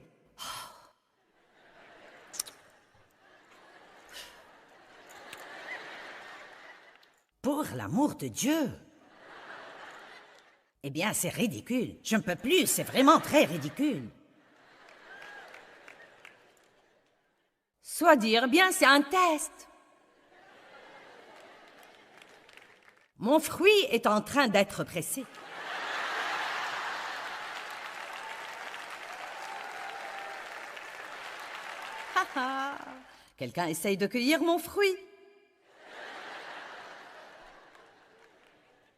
Pour l'amour de Dieu! Eh bien, c'est ridicule. Je ne peux plus, c'est vraiment très ridicule. Soit dire, bien, c'est un test. Mon fruit est en train d'être pressé. Quelqu'un essaye de cueillir mon fruit.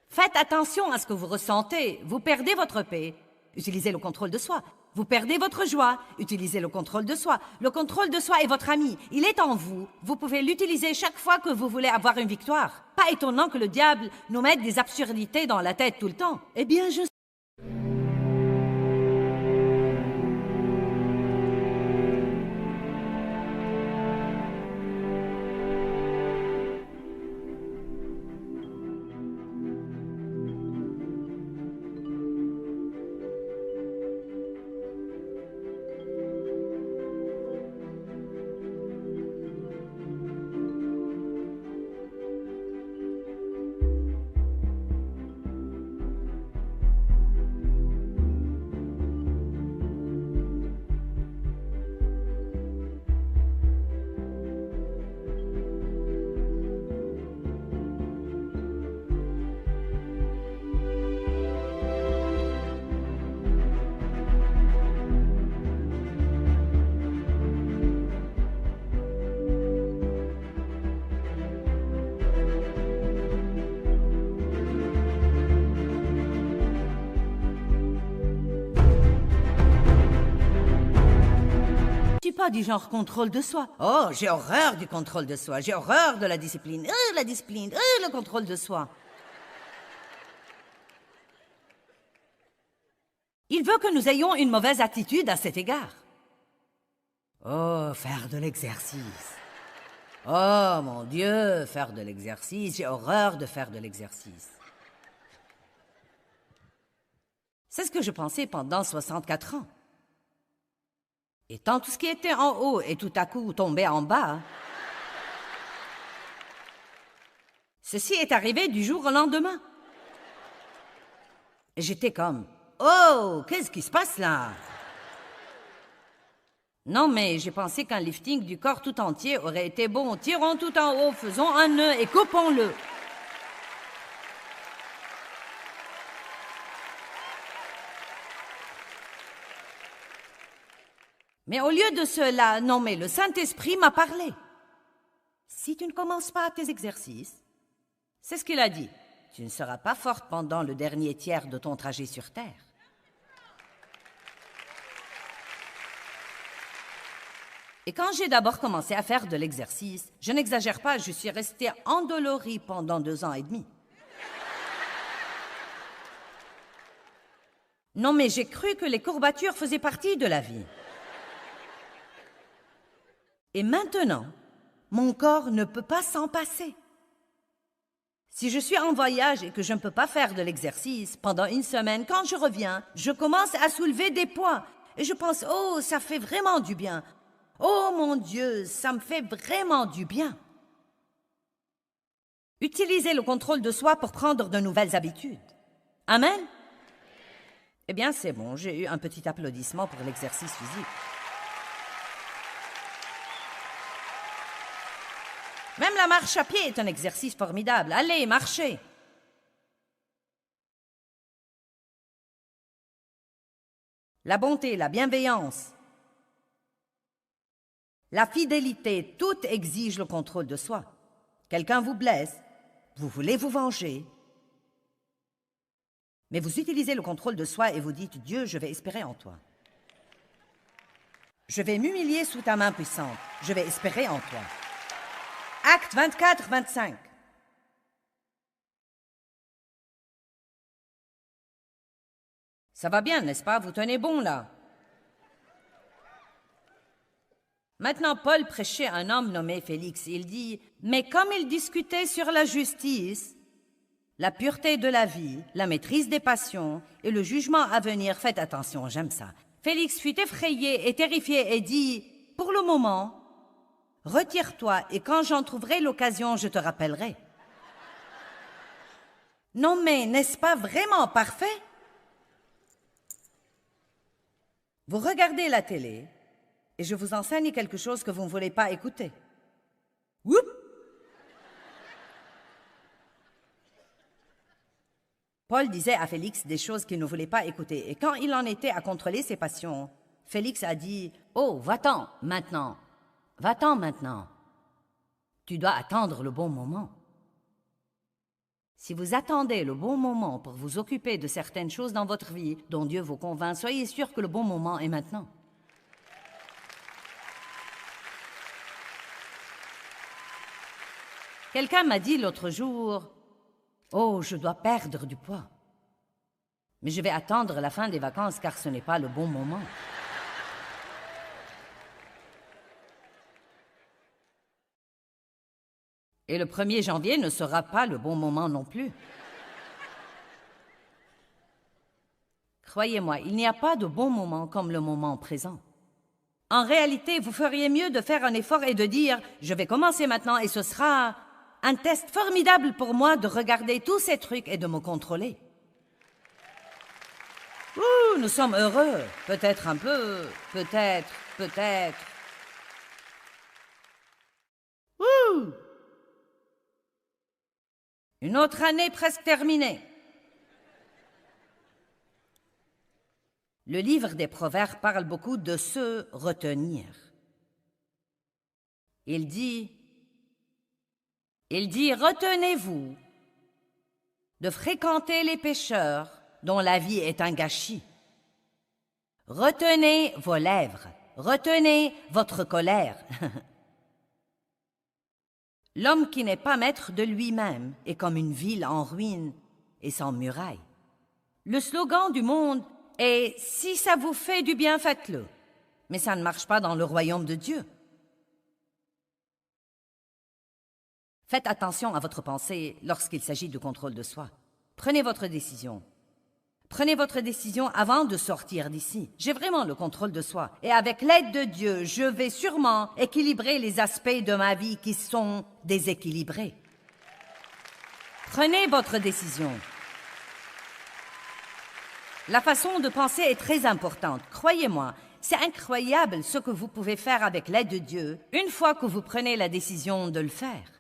Faites attention à ce que vous ressentez. Vous perdez votre paix. Utilisez le contrôle de soi. Vous perdez votre joie. Utilisez le contrôle de soi. Le contrôle de soi est votre ami. Il est en vous. Vous pouvez l'utiliser chaque fois que vous voulez avoir une victoire. Pas étonnant que le diable nous mette des absurdités dans la tête tout le temps. Eh bien, je pas du genre contrôle de soi. Oh, j'ai horreur du contrôle de soi. J'ai horreur de la discipline. Le contrôle de soi. Il veut que nous ayons une mauvaise attitude à cet égard. Oh, faire de l'exercice. Oh, mon Dieu, faire de l'exercice. J'ai horreur de faire de l'exercice. C'est ce que je pensais pendant 64 ans. Et tant tout ce qui était en haut et tout à coup tombait en bas. Ceci est arrivé du jour au lendemain. Et j'étais comme, oh, qu'est-ce qui se passe là? Non, mais j'ai pensé qu'un lifting du corps tout entier aurait été bon. Tirons tout en haut, faisons un nœud et coupons-le. Mais au lieu de cela, non, mais le Saint-Esprit m'a parlé. Si tu ne commences pas tes exercices, c'est ce qu'il a dit, tu ne seras pas forte pendant le dernier tiers de ton trajet sur Terre. Et quand j'ai d'abord commencé à faire de l'exercice, je n'exagère pas, je suis restée endolorie pendant 2 ans et demi. Non, mais j'ai cru que les courbatures faisaient partie de la vie. Et maintenant, mon corps ne peut pas s'en passer. Si je suis en voyage et que je ne peux pas faire de l'exercice pendant 1 semaine, quand je reviens, je commence à soulever des poids. Et je pense, oh, ça fait vraiment du bien. Oh mon Dieu, ça me fait vraiment du bien. Utilisez le contrôle de soi pour prendre de nouvelles habitudes. Amen? Eh bien, c'est bon, j'ai eu un petit applaudissement pour l'exercice physique. Même la marche à pied est un exercice formidable. Allez, marchez. La bonté, la bienveillance, la fidélité, tout exige le contrôle de soi. Quelqu'un vous blesse, vous voulez vous venger, mais vous utilisez le contrôle de soi et vous dites « Dieu, je vais espérer en toi. Je vais m'humilier sous ta main puissante. Je vais espérer en toi. » Acte 24, 25. Ça va bien, n'est-ce pas? Vous tenez bon, là. Maintenant, Paul prêchait un homme nommé Félix. Il dit, « Mais comme il discutait sur la justice, la pureté de la vie, la maîtrise des passions et le jugement à venir, faites attention, j'aime ça. » Félix fut effrayé et terrifié et dit, « Pour le moment, retire-toi et quand j'en trouverai l'occasion, je te rappellerai. » Non mais, n'est-ce pas vraiment parfait? Vous regardez la télé et je vous enseigne quelque chose que vous ne voulez pas écouter. Oups! Paul disait à Félix des choses qu'il ne voulait pas écouter et quand il en était à contrôler ses passions, Félix a dit, « Oh, va-t'en maintenant. Va-t'en maintenant. Tu dois attendre le bon moment. » Si vous attendez le bon moment pour vous occuper de certaines choses dans votre vie dont Dieu vous convainc, soyez sûr que le bon moment est maintenant. Quelqu'un m'a dit l'autre jour, « Oh, je dois perdre du poids. Mais je vais attendre la fin des vacances car ce n'est pas le bon moment. » Et le 1er janvier ne sera pas le bon moment non plus. Croyez-moi, il n'y a pas de bon moment comme le moment présent. En réalité, vous feriez mieux de faire un effort et de dire « Je vais commencer maintenant et ce sera un test formidable pour moi de regarder tous ces trucs et de me contrôler. » Ouh, nous sommes heureux. Peut-être un peu, peut-être. Ouh! Une autre année presque terminée. Le livre des Proverbes parle beaucoup de se retenir. Il dit, retenez-vous de fréquenter les pécheurs dont la vie est un gâchis. Retenez vos lèvres Retenez votre colère. L'homme qui n'est pas maître de lui-même est comme une ville en ruine et sans murailles. Le slogan du monde est « Si ça vous fait du bien, faites-le ». Mais ça ne marche pas dans le royaume de Dieu. Faites attention à votre pensée lorsqu'il s'agit du contrôle de soi. Prenez votre décision. Prenez votre décision avant de sortir d'ici. J'ai vraiment le contrôle de soi. Et avec l'aide de Dieu, je vais sûrement équilibrer les aspects de ma vie qui sont déséquilibrés. Prenez votre décision. La façon de penser est très importante. Croyez-moi, c'est incroyable ce que vous pouvez faire avec l'aide de Dieu une fois que vous prenez la décision de le faire.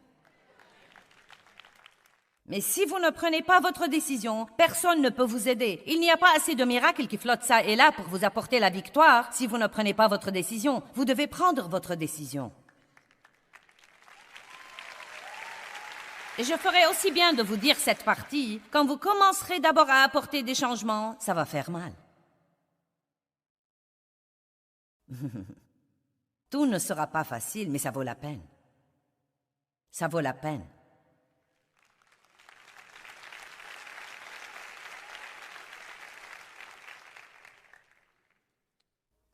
Mais si vous ne prenez pas votre décision, personne ne peut vous aider. Il n'y a pas assez de miracles qui flottent ça et là pour vous apporter la victoire si vous ne prenez pas votre décision. Vous devez prendre votre décision. Et je ferai aussi bien de vous dire cette partie. Quand vous commencerez d'abord à apporter des changements, ça va faire mal. Tout ne sera pas facile, mais ça vaut la peine. Ça vaut la peine.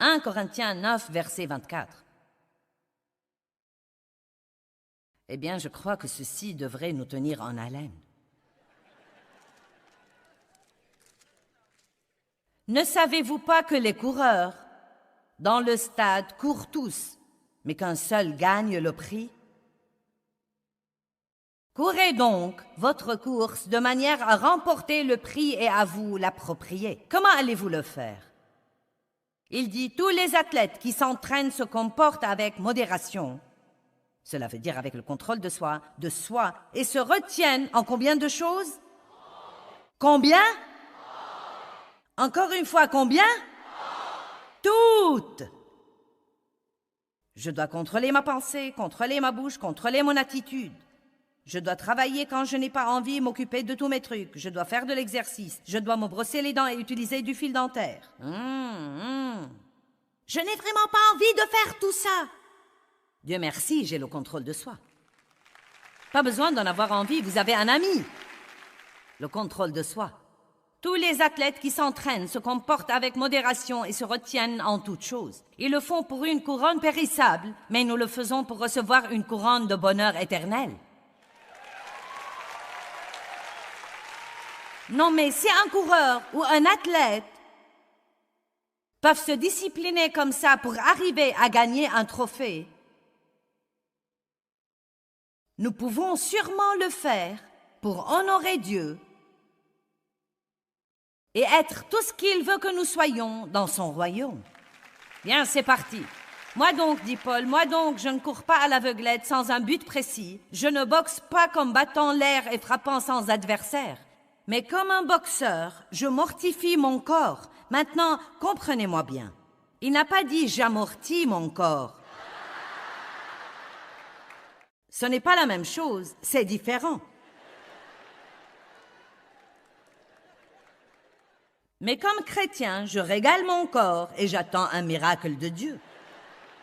« 1 Corinthiens 9, verset 24. Eh bien, je crois que ceci devrait nous tenir en haleine. Ne savez-vous pas que les coureurs, dans le stade, courent tous, mais qu'un seul gagne le prix? Courez donc votre course de manière à remporter le prix et à vous l'approprier. Comment allez-vous le faire? Il dit, tous les athlètes qui s'entraînent se comportent avec modération. Cela veut dire avec le contrôle de soi, et se retiennent en combien de choses? Combien? Encore une fois, combien? Toutes! Je dois contrôler ma pensée, contrôler ma bouche, contrôler mon attitude. Je dois travailler quand je n'ai pas envie, m'occuper de tous mes trucs. Je dois faire de l'exercice. Je dois me brosser les dents et utiliser du fil dentaire. Je n'ai vraiment pas envie de faire tout ça. Dieu merci, j'ai le contrôle de soi. Pas besoin d'en avoir envie, vous avez un ami. Le contrôle de soi. Tous les athlètes qui s'entraînent se comportent avec modération et se retiennent en toutes choses. Ils le font pour une couronne périssable, mais nous le faisons pour recevoir une couronne de bonheur éternel. Non, mais si un coureur ou un athlète peuvent se discipliner comme ça pour arriver à gagner un trophée, nous pouvons sûrement le faire pour honorer Dieu et être tout ce qu'il veut que nous soyons dans son royaume. Bien, c'est parti. Moi donc, dit Paul, moi donc, je ne cours pas à l'aveuglette sans un but précis. Je ne boxe pas comme battant l'air et frappant sans adversaire. Mais comme un boxeur, je mortifie mon corps. Maintenant, comprenez-moi bien. Il n'a pas dit « j'amortis mon corps ». Ce n'est pas la même chose, c'est différent. Mais comme chrétien, je régale mon corps et j'attends un miracle de Dieu.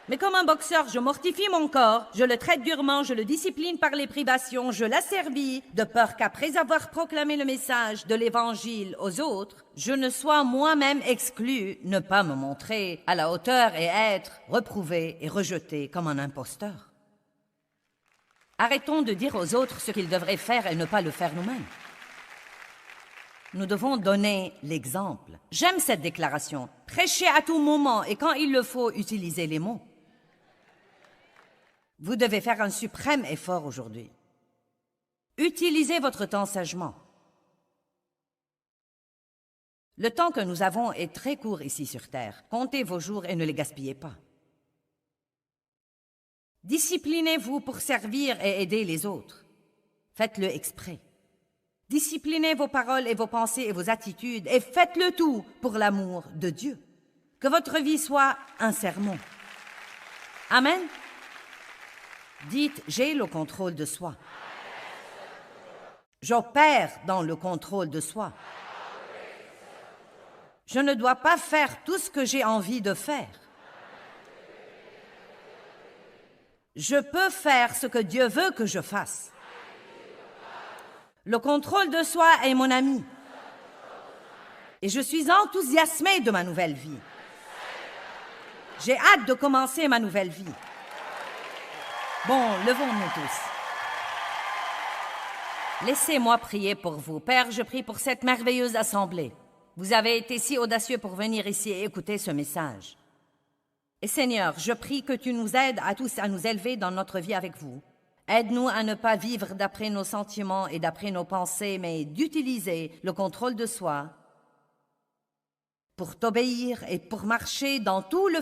Mais comme un boxeur, je mortifie mon corps, je le traite durement, je le discipline par les privations, je l'asservis, de peur qu'après avoir proclamé le message de l'Évangile aux autres, je ne sois moi-même exclu, ne pas me montrer à la hauteur et être reprouvé et rejeté comme un imposteur. Arrêtons de dire aux autres ce qu'ils devraient faire et ne pas le faire nous-mêmes. Nous devons donner l'exemple. J'aime cette déclaration. Prêchez à tout moment et quand il le faut, utilisez les mots. Vous devez faire un suprême effort aujourd'hui. Utilisez votre temps sagement. Le temps que nous avons est très court ici sur Terre. Comptez vos jours et ne les gaspillez pas. Disciplinez-vous pour servir et aider les autres. Faites-le exprès. Disciplinez vos paroles et vos pensées et vos attitudes et faites-le tout pour l'amour de Dieu. Que votre vie soit un sermon. Amen. Dites, j'ai le contrôle de soi. J'opère dans le contrôle de soi. Je ne dois pas faire tout ce que j'ai envie de faire. Je peux faire ce que Dieu veut que je fasse. Le contrôle de soi est mon ami. Et je suis enthousiasmée de ma nouvelle vie. J'ai hâte de commencer ma nouvelle vie. Bon, levons-nous tous. Laissez-moi prier pour vous. Père, je prie pour cette merveilleuse assemblée. Vous avez été si audacieux pour venir ici et écouter ce message. Et Seigneur, je prie que tu nous aides à tous à nous élever dans notre vie avec vous. Aide-nous à ne pas vivre d'après nos sentiments et d'après nos pensées, mais d'utiliser le contrôle de soi pour t'obéir et pour marcher dans tout le